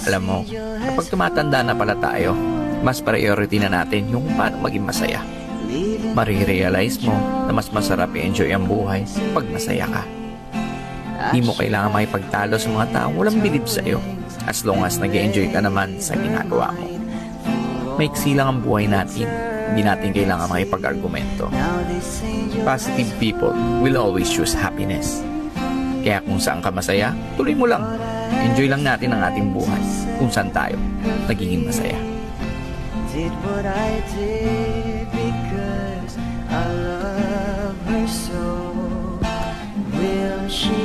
Alam mo, kapag tumatanda na pala tayo, mas priority na natin yung paano maging masaya. Marirealize mo na mas masarap i-enjoy ang buhay pag masaya ka. Di mo kailangan makipagtalo sa mga taong walang bilib sa'yo, as long as nag-enjoy ka naman sa ginagawa mo. Maiksi lang ang buhay natin, hindi natin kailangan makipag-argumento. Positive people will always choose happiness. Kaya kung saan ka masaya, tuloy mo lang. Enjoy lang natin ang ating buhay kung saan tayo nagiging masaya. Did what I did because I love her so. Will she